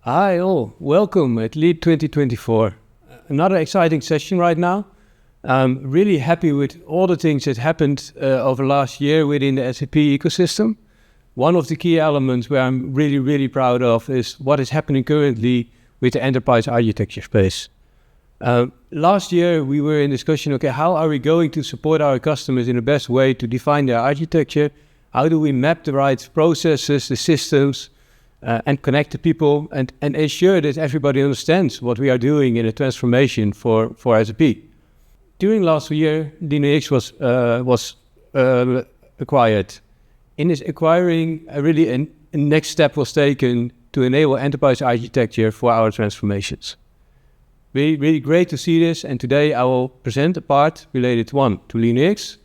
Hi all, welcome at Lead 2024. Another exciting session right now. I'm really happy with all the things that happened over last year within the SAP ecosystem. One of the key elements where I'm really proud of is what is happening currently with the enterprise architecture space. Last year we were in discussion, okay, how are we going to support our customers in the best way to define their architecture? How do we map the right processes, the systems, and connect the people and ensure that everybody understands what we are doing in a transformation for SAP. During last year, LeanIX was acquired. In this acquiring, a next step was taken to enable enterprise architecture for our transformations. Really great to see this, and today I will present a part related to LeanIX.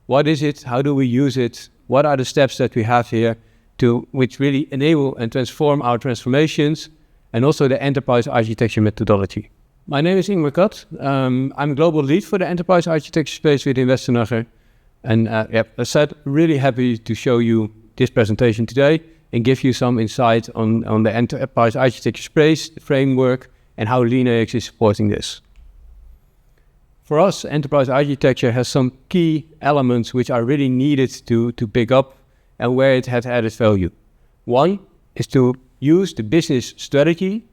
What is it? How do we use it? What are the steps that we have here which really enable and transform our transformations and also the enterprise architecture methodology. My name is Ingmar Kat. I'm global lead for the enterprise architecture space within Westernacher. And as I said, really happy to show you this presentation today and give you some insight on the enterprise architecture space, the framework, and how LeanIX is supporting this. For us, enterprise architecture has some key elements which are really needed to pick up and where it has added value. One is to use the business strategy,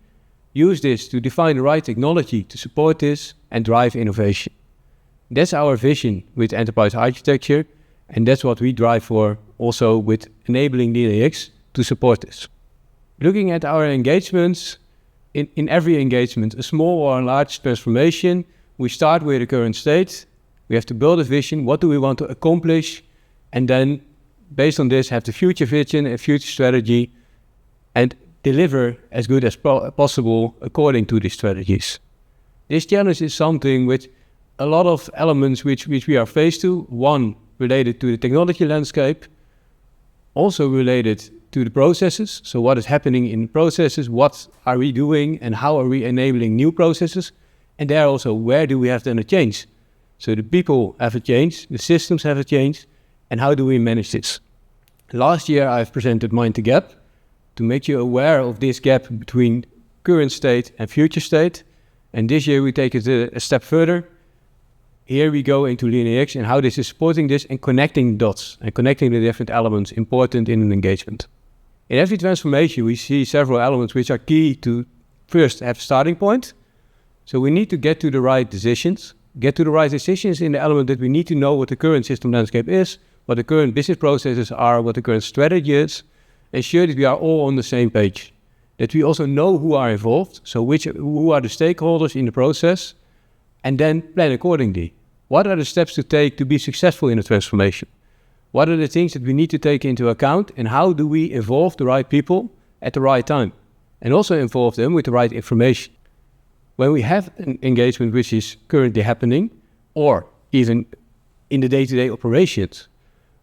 use this to define the right technology to support this and drive innovation. That's our vision with enterprise architecture, and that's what we drive for also with enabling LeanIX to support this. Looking at our engagements, in every engagement, a small or a large transformation, we start with the current state, we have to build a vision, what do we want to accomplish, and then based on this, have the future vision and future strategy and deliver as good as possible according to these strategies. This challenge is something with a lot of elements which we are faced to. One, related to the technology landscape, also related to the processes. So what is happening in the processes, what are we doing and how are we enabling new processes? And there also, where do we have then a change? So the people have a change, the systems have a change, and how do we manage this? Last year I've presented Mind the Gap to make you aware of this gap between current state and future state. And this year we take it a step further. Here we go into LeanIX and how this is supporting this and connecting dots and connecting the different elements important in an engagement. In every transformation we see several elements which are key to first have a starting point. So we need to get to the right decisions. Get to the right decisions in the element that we need to know what the current system landscape is, what the current business processes are, what the current strategy is, ensure that we are all on the same page. That we also know who are involved, so who are the stakeholders in the process, and then plan accordingly. What are the steps to take to be successful in a transformation? What are the things that we need to take into account, and how do we involve the right people at the right time? And also involve them with the right information. When we have an engagement which is currently happening, or even in the day-to-day operations,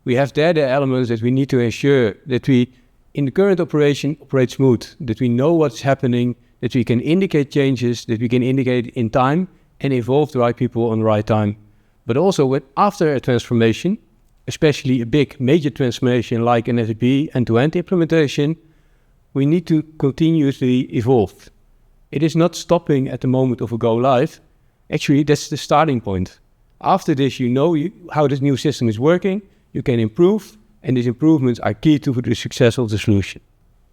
we have there the elements that we need to ensure that we, in the current operation, operate smooth, that we know what's happening, that we can indicate changes, that we can indicate in time and involve the right people on the right time. But also after a transformation, especially a big major transformation like an SAP end-to-end implementation, we need to continuously evolve. It is not stopping at the moment of a go live. Actually, that's the starting point. After this, you know how this new system is working, you can improve, and these improvements are key to the success of the solution.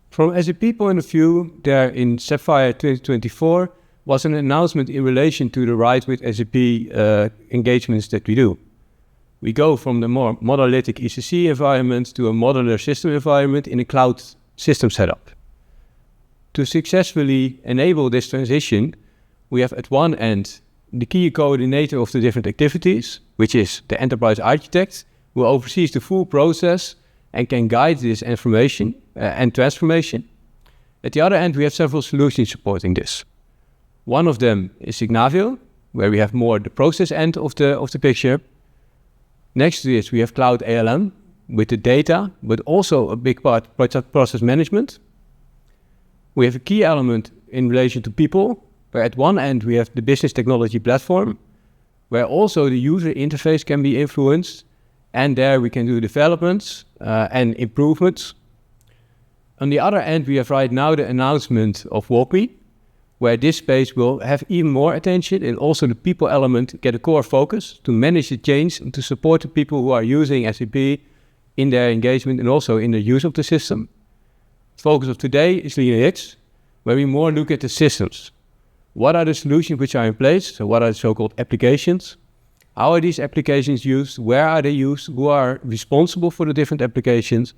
From SAP point of view, there in Sapphire 2024 was an announcement in relation to the RISE with SAP engagements that we do. We go from the more monolithic ECC environment to a modular system environment in a cloud system setup. To successfully enable this transition, we have at one end the key coordinator of the different activities, which is the enterprise architect, who oversees the full process and can guide this information and transformation. At the other end, we have several solutions supporting this. One of them is Signavio, where we have more the process end of the picture. Next to this, we have Cloud ALM with the data, but also a big part process management. We have a key element in relation to people, where at one end we have the business technology platform, where also the user interface can be influenced, and there we can do developments and improvements. On the other end, we have right now the announcement of WalkMe, where this space will have even more attention, and also the people element get a core focus to manage the change and to support the people who are using SAP in their engagement and also in the use of the system. The focus of today is LeanIX, where we more look at the systems. What are the solutions which are in place? So what are the so-called applications? How are these applications used? Where are they used? Who are responsible for the different applications?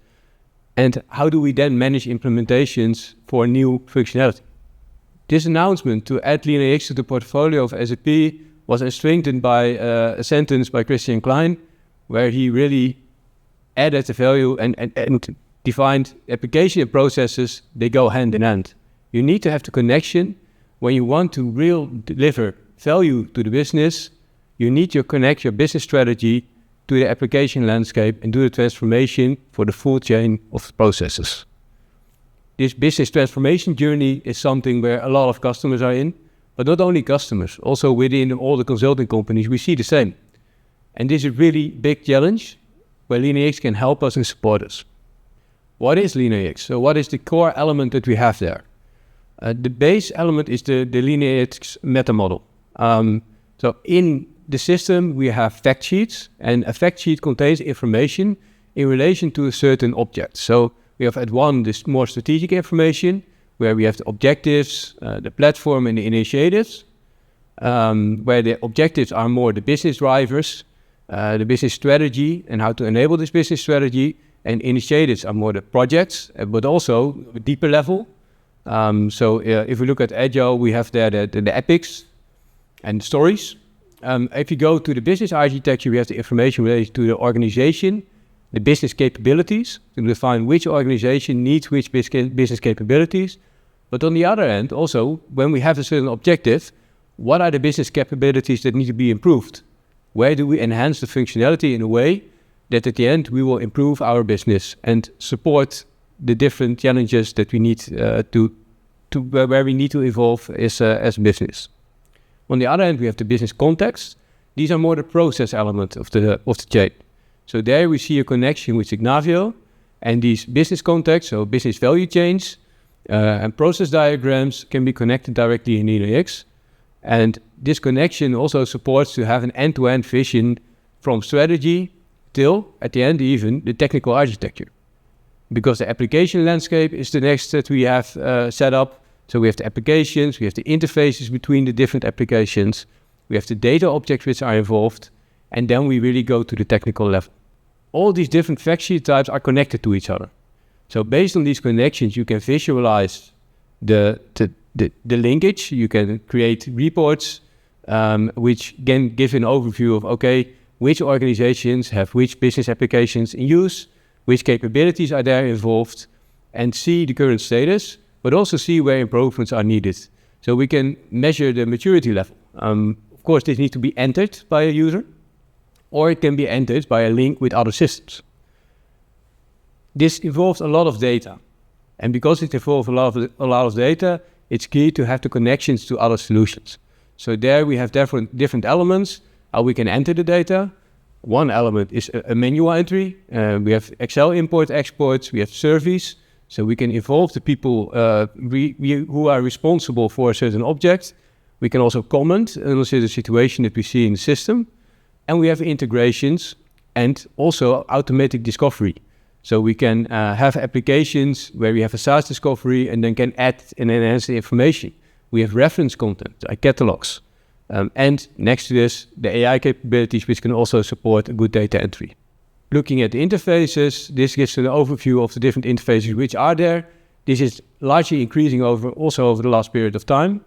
And how do we then manage implementations for new functionality? This announcement to add LeanIX to the portfolio of SAP was strengthened by a sentence by Klein, where he really added the value and defined application and processes, they go hand in hand. You need to have the connection. When you want to deliver value to the business, you need to connect your business strategy to the application landscape and do the transformation for the full chain of processes. This business transformation journey is something where a lot of customers are in, but not only customers, also within all the consulting companies, we see the same. And this is a really big challenge where LeanIX can help us and support us. What is LeanIX? So what is the core element that we have there? The base element is the LeanIX meta model. So in the system, we have fact sheets, and a fact sheet contains information in relation to a certain object. So we have at one, this more strategic information, where we have the objectives, the platform and the initiatives, where the objectives are more the business drivers, the business strategy and how to enable this business strategy, and initiatives are more the projects, but also a deeper level. If we look at Agile, we have there the epics and the stories. If you go to the business architecture, we have the information related to the organization, the business capabilities, to define which organization needs which business capabilities. But on the other end, also, when we have a certain objective, what are the business capabilities that need to be improved? Where do we enhance the functionality in a way that at the end we will improve our business and support the different challenges that we need where we need to evolve as a business. On the other hand, we have the business context. These are more the process element of the chain. So there we see a connection with Signavio, and these business contexts, so business value chains and process diagrams can be connected directly in LeanIX. And this connection also supports to have an end-to-end vision from strategy till, at the end, even the technical architecture. Because the application landscape is the next that we have set up. So we have the applications, we have the interfaces between the different applications, we have the data objects which are involved, and then we really go to the technical level. All these different fact sheet types are connected to each other. So based on these connections, you can visualize the linkage. You can create reports which can give an overview of, okay, which organizations have which business applications in use, which capabilities are there involved, and see the current status, but also see where improvements are needed. So we can measure the maturity level. Of course, this needs to be entered by a user, or it can be entered by a link with other systems. This involves a lot of data. And because it involves a lot of data, it's key to have the connections to other solutions. So there we have different elements, how we can enter the data. One element is a manual entry. We have Excel import, exports, we have surveys. So we can involve the people who are responsible for a certain object. We can also comment on the situation that we see in the system. And we have integrations and also automatic discovery. So we can have applications where we have a SaaS discovery and then can add and enhance the information. We have reference content, like catalogs. And next to this, the AI capabilities, which can also support a good data entry. Looking at the interfaces, this gives an overview of the different interfaces which are there. This is largely increasing over the last period of time.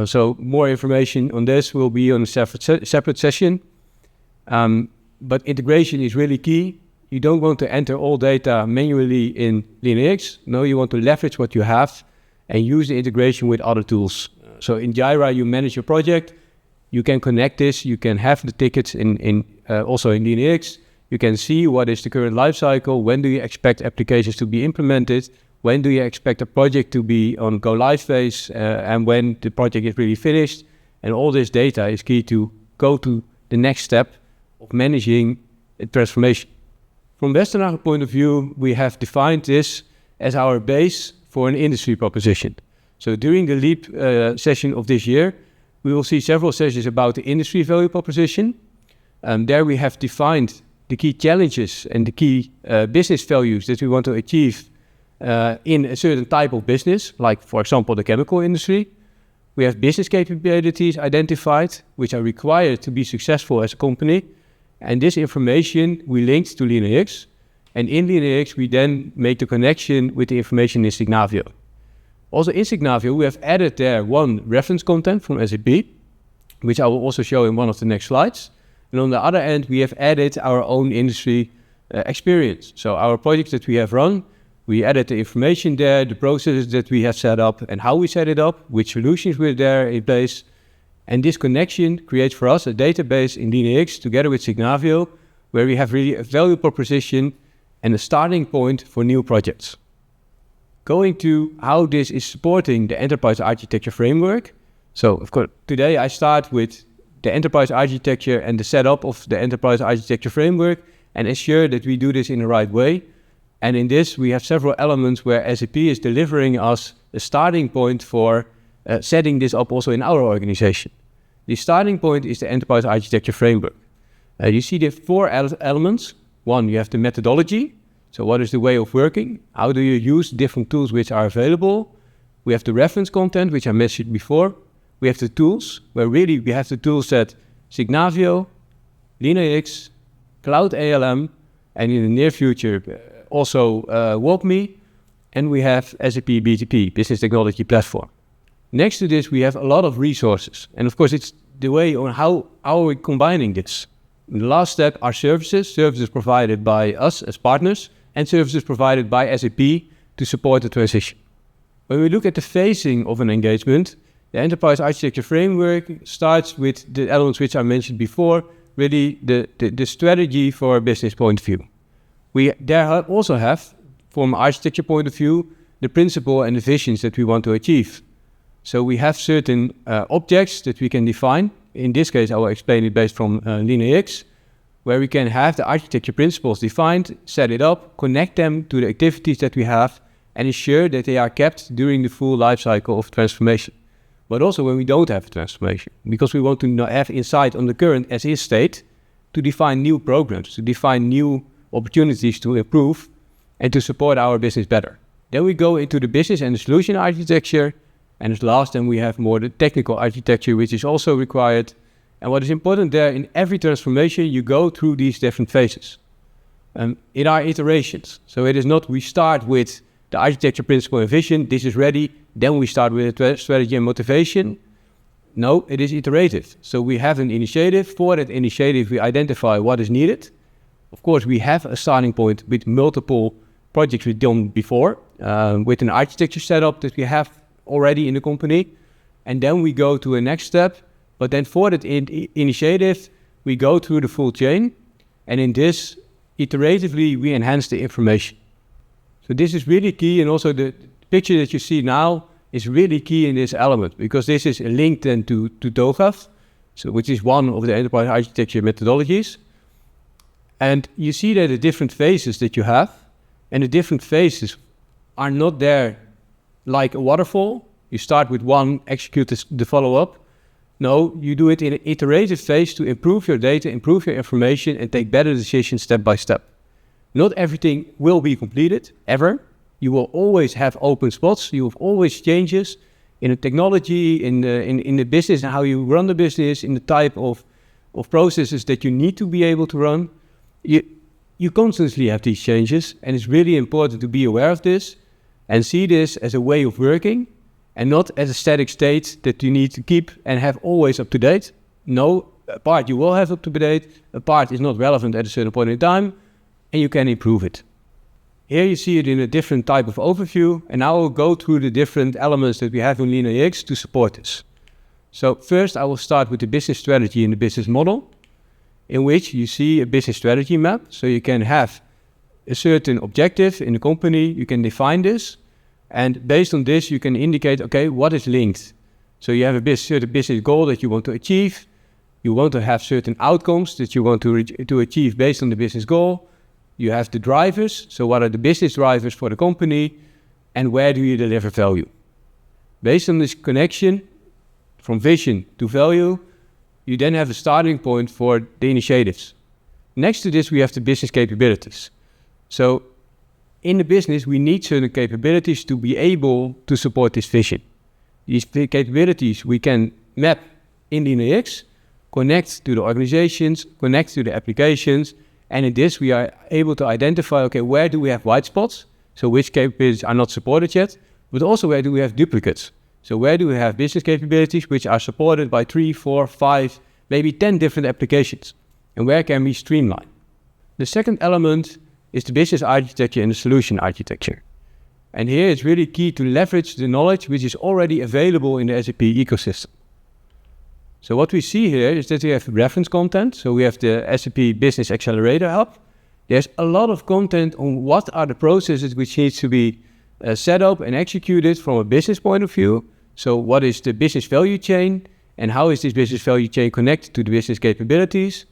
So more information on this will be on a separate session. But integration is really key. You don't want to enter all data manually in LeanIX. No, you want to leverage what you have and use the integration with other tools. So in Jira, you manage your project. You can connect this. You can have the tickets also in LeanIX. You can see what is the current life cycle. When do you expect applications to be implemented? When do you expect a project to be on go live phase? And when the project is really finished? And all this data is key to go to the next step of managing transformation. From Westernacher point of view, we have defined this as our base for an industry proposition. So during the lead session of this year, we will see several sessions about the industry value proposition. There we have defined the key challenges and the key business values that we want to achieve in a certain type of business, like, for example, the chemical industry. We have business capabilities identified, which are required to be successful as a company. And this information we linked to LeanIX. And in LeanIX, we then make the connection with the information in Signavio. Also in Signavio, we have added there one reference content from SAP, which I will also show in one of the next slides. And on the other end, we have added our own industry experience. So our projects that we have run, we added the information there, the processes that we have set up and how we set it up, which solutions were there in place. And this connection creates for us a database in LeanIX together with Signavio, where we have really a value proposition and a starting point for new projects. Going to how this is supporting the enterprise architecture framework. So of course, today I start with the enterprise architecture and the setup of the enterprise architecture framework and ensure that we do this in the right way. And in this, we have several elements where SAP is delivering us a starting point for setting this up also in our organization. The starting point is the enterprise architecture framework. You see the four elements. One, you have the methodology. So what is the way of working? How do you use different tools which are available? We have the reference content, which I mentioned before. We have the tools, where really we have the tool set Signavio, LeanIX, Cloud ALM, and in the near future also WalkMe, and we have SAP BTP, Business Technology Platform. Next to this, we have a lot of resources. And of course, it's the way on how are we combining this. In the last step are services provided by us as partners, and services provided by SAP to support the transition. When we look at the phasing of an engagement, the enterprise architecture framework starts with the elements which I mentioned before, really the strategy for a business point of view. We also have, from an architecture point of view, the principle and the visions that we want to achieve. So we have certain objects that we can define. In this case, I will explain it based from LeanIX, where we can have the architecture principles defined, set it up, connect them to the activities that we have, and ensure that they are kept during the full life cycle of transformation. But also when we don't have a transformation, because we want to have insight on the current as-is state to define new programs, to define new opportunities to improve and to support our business better. Then we go into the business and the solution architecture, and as last, then we have more the technical architecture, which is also required. And what is important there, in every transformation, you go through these different phases. In our iterations. So it is not we start with the architecture principle and vision, this is ready, then we start with the strategy and motivation. No, it is iterative. So we have an initiative. For that initiative, we identify what is needed. Of course, we have a starting point with multiple projects we've done before, with an architecture setup that we have already in the company. And then we go to a next step. But then for that initiative, we go through the full chain. And in this, iteratively, we enhance the information. So this is really key. And also the picture that you see now is really key in this element, because this is linked then to TOGAF, so which is one of the enterprise architecture methodologies. And you see that the different phases that you have, and the different phases are not there like a waterfall. You start with one, execute the follow-up. No, you do it in an iterative phase to improve your data, improve your information, and take better decisions step by step. Not everything will be completed, ever. You will always have open spots. You have always changes in the technology, in the business, and how you run the business, in the type of processes that you need to be able to run. You constantly have these changes, and it's really important to be aware of this and see this as a way of working and not as a static state that you need to keep and have always up to date. No, a part you will have up to date, a part is not relevant at a certain point in time, and you can improve it. Here you see it in a different type of overview, and now I'll go through the different elements that we have in LeanIX to support this. So first I will start with the business strategy and the business model, in which you see a business strategy map. So you can have a certain objective in the company, you can define this, and based on this you can indicate, okay, what is linked? So you have a certain business goal that you want to achieve, you want to have certain outcomes that you want to achieve based on the business goal. You have the drivers, so what are the business drivers for the company? and where do you deliver value. Based on this connection from vision to value, you then have a starting point for the initiatives. Next to this, we have the business capabilities. So in the business, we need certain capabilities to be able to support this vision. These capabilities we can map in LeanIX, connect to the organizations, connect to the applications, and in this we are able to identify, okay, where do we have white spots? So which capabilities are not supported yet, but also where do we have duplicates? So where do we have business capabilities which are supported by 3, 4, 5, maybe 10 different applications? And where can we streamline? The second element is the business architecture and the solution architecture. And here it's really key to leverage the knowledge which is already available in the SAP ecosystem. So what we see here is that we have reference content. So we have the SAP Business Accelerator Hub. There's a lot of content on what are the processes which needs to be set up and executed from a business point of view. So what is the business value chain and how is this business value chain connected to the business capabilities?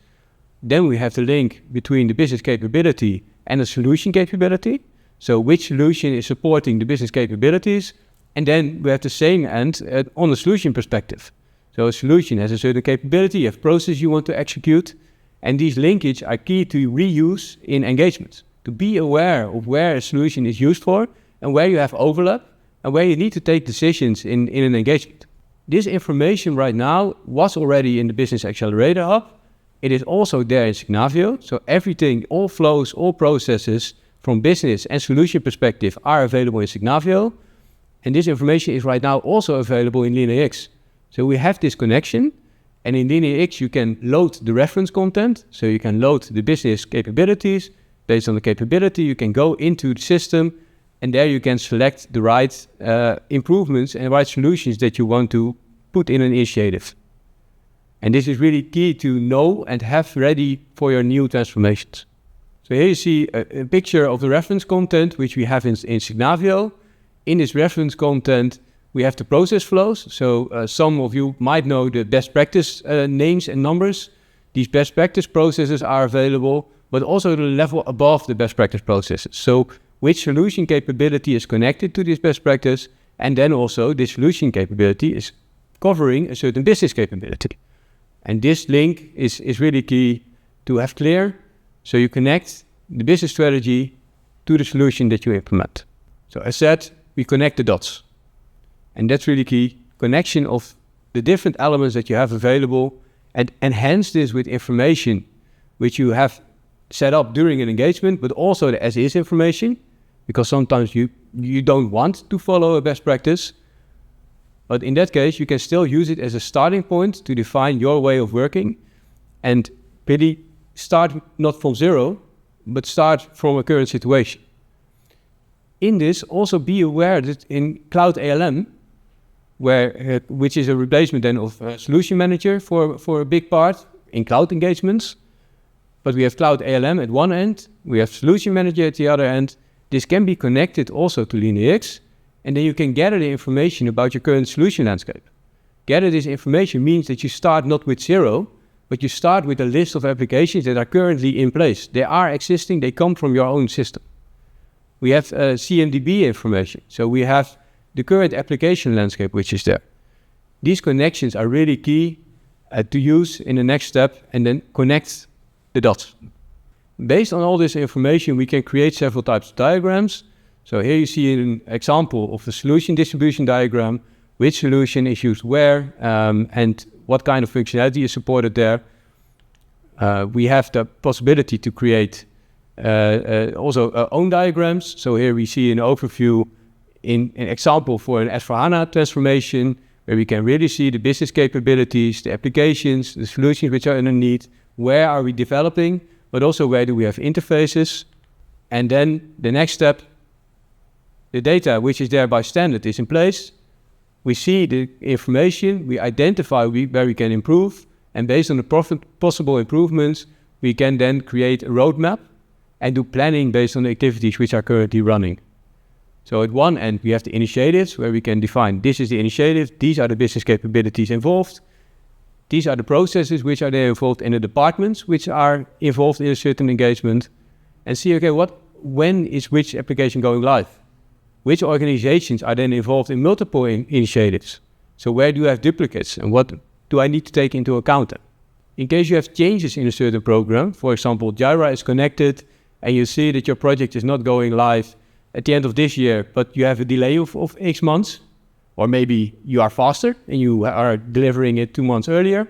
Then we have the link between the business capability and the solution capability. So which solution is supporting the business capabilities? And then we have the same end on the solution perspective. So a solution has a certain capability, you have process you want to execute, and these linkages are key to reuse in engagements, to be aware of where a solution is used for and where you have overlap and where you need to take decisions in an engagement. This information right now was already in the Business Accelerator Hub. It is also there in Signavio. So everything, all flows, all processes from business and solution perspective are available in Signavio. And this information is right now also available in LeanIX. So we have this connection, and in LeanIX you can load the reference content, so you can load the business capabilities. Based on the capability, you can go into the system, and there you can select the right improvements and right solutions that you want to put in an initiative. And this is really key to know and have ready for your new transformations. So here you see a picture of the reference content, which we have in Signavio. In this reference content, we have the process flows. So some of you might know the best practice names and numbers. These best practice processes are available, but also the level above the best practice processes. So which solution capability is connected to this best practice, and then also this solution capability is covering a certain business capability. And this link is really key to have clear, so you connect the business strategy to the solution that you implement. So as said, we connect the dots. And that's really key, connection of the different elements that you have available, and enhance this with information which you have set up during an engagement, but also the as-is information, because sometimes you don't want to follow a best practice. But in that case, you can still use it as a starting point to define your way of working and really start not from zero, but start from a current situation. In this, also be aware that in Cloud ALM, which is a replacement then of Solution Manager for a big part in cloud engagements. But we have Cloud ALM at one end, we have Solution Manager at the other end. This can be connected also to LeanIX, and then you can gather the information about your current solution landscape. Gather this information means that you start not with zero, but you start with a list of applications that are currently in place. They are existing, they come from your own system. We have CMDB information, so we have the current application landscape which is there. These connections are really key to use in the next step and then connect the dots. Based on all this information, we can create several types of diagrams. So here you see an example of the solution distribution diagram, which solution is used where, and what kind of functionality is supported there. We have the possibility to create also own diagrams. So here we see an overview in an example for an S/4HANA transformation, where we can really see the business capabilities, the applications, the solutions which are underneath, where are we developing, but also where do we have interfaces. And then the next step, the data which is there by standard is in place. We see the information, we identify where we can improve, and based on the possible improvements, we can then create a roadmap and do planning based on the activities which are currently running. So at one end, we have the initiatives where we can define this is the initiative, these are the business capabilities involved, these are the processes which are there involved in the departments which are involved in a certain engagement, and see, okay, when is which application going live? which organizations are then involved in multiple initiatives. So where do you have duplicates and what do I need to take into account? In case you have changes in a certain program, for example, Jira is connected and you see that your project is not going live at the end of this year, but you have a delay of X months, or maybe you are faster and you are delivering it 2 months earlier.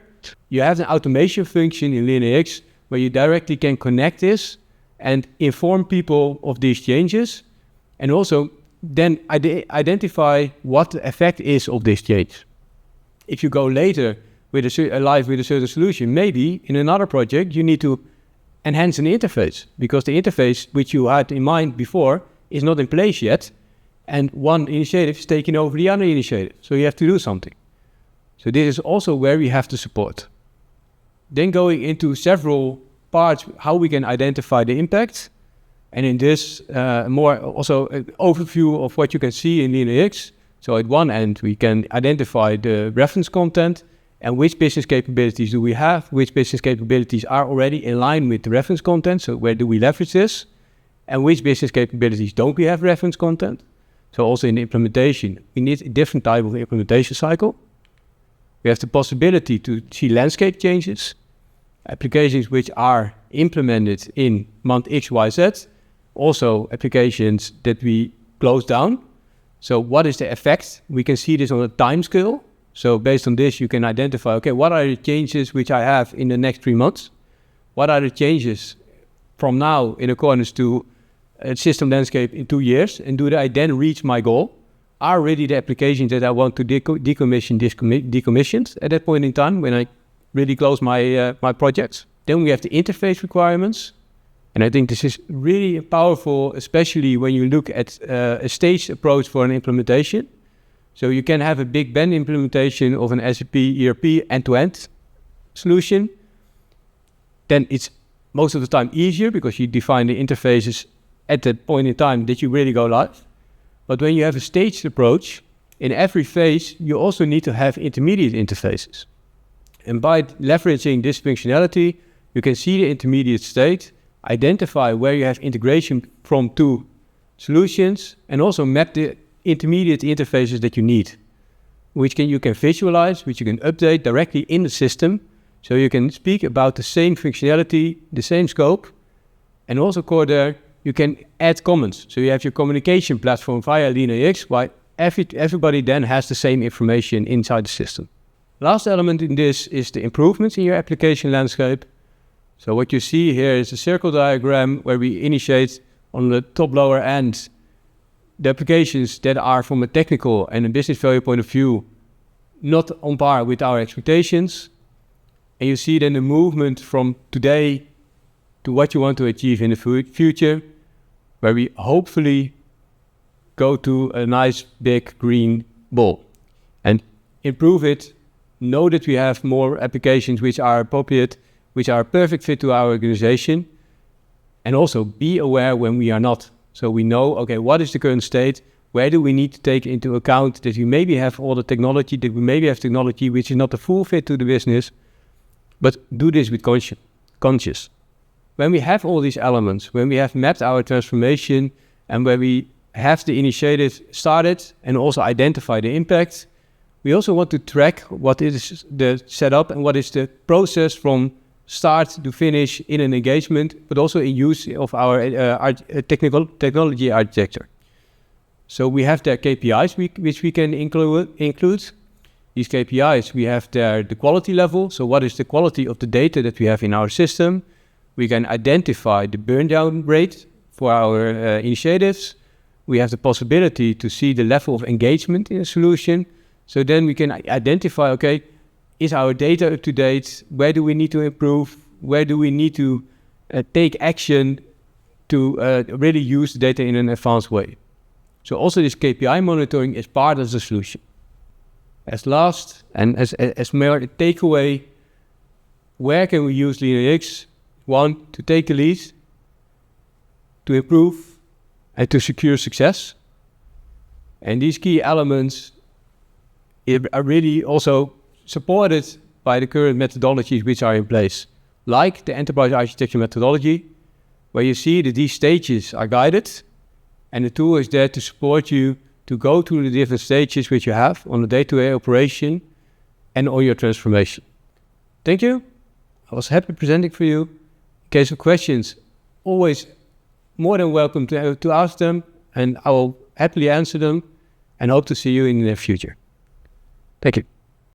You have an automation function in LeanIX where you directly can connect this and inform people of these changes, and also then identify what the effect is of this change. If you go later live with a certain solution, maybe in another project you need to enhance an interface because the interface which you had in mind before is not in place yet, and one initiative is taking over the other initiative, so you have to do something. So this is also where we have to support. Then going into several parts, how we can identify the impact, and in this more also an overview of what you can see in LeanIX. So at one end we can identify the reference content and which business capabilities do we have, which business capabilities are already in line with the reference content, so where do we leverage this, and which business capabilities don't we have reference content. So also in the implementation, we need a different type of implementation cycle. We have the possibility to see landscape changes, applications which are implemented in month X, Y, Z, also applications that we close down. So what is the effect? We can see this on a time scale. So based on this, you can identify, okay, what are the changes which I have in the next 3 months? What are the changes from now in accordance to a system landscape in 2 years? And do I then reach my goal? Are really the applications that I want to decommissioned at that point in time when I really close my projects? Then we have the interface requirements. And I think this is really powerful, especially when you look at a staged approach for an implementation. So you can have a big bang implementation of an SAP ERP end-to-end solution. Then it's most of the time easier because you define the interfaces at that point in time that you really go live. But when you have a staged approach, in every phase, you also need to have intermediate interfaces. And by leveraging this functionality, you can see the intermediate state, identify where you have integration from 2 solutions, and also map the intermediate interfaces that you need, which you can visualize, which you can update directly in the system, so you can speak about the same functionality, the same scope, and also there you can add comments. So you have your communication platform via LeanIX, while everybody then has the same information inside the system. Last element in this is the improvements in your application landscape. So what you see here is a circle diagram where we initiate on the top lower end the applications that are from a technical and a business value point of view not on par with our expectations. And you see then the movement from today to what you want to achieve in the future, where we hopefully go to a nice big green ball and improve it. Know that we have more applications which are appropriate, which are a perfect fit to our organization, and also be aware when we are not. So we know, okay, what is the current state? Where do we need to take into account that we maybe have all the technology, that we maybe have technology which is not a full fit to the business, but do this with conscious. When we have all these elements, when we have mapped our transformation, and where we have the initiative started and also identify the impact, we also want to track what is the setup and what is the process from start to finish in an engagement, but also in use of our technology architecture. So we have there KPIs which we can include. These KPIs, we have there the quality level. So what is the quality of the data that we have in our system? We can identify the burn down rate for our initiatives. We have the possibility to see the level of engagement in a solution. So then we can identify, okay, is our data up to date? Where do we need to improve? Where do we need to take action to really use the data in an advanced way? So also this KPI monitoring is part of the solution. As last, and as more a takeaway, where can we use LeanIX? 1, to take the lead, to improve, and to secure success. And these key elements are really also supported by the current methodologies which are in place, like the enterprise architecture methodology, where you see that these stages are guided, And the tool is there to support you to go through the different stages which you have on the day-to-day operation and on your transformation. Thank you. I was happy presenting for you. In case of questions, always more than welcome to ask them, and I will happily answer them, and hope to see you in the near future. Thank you.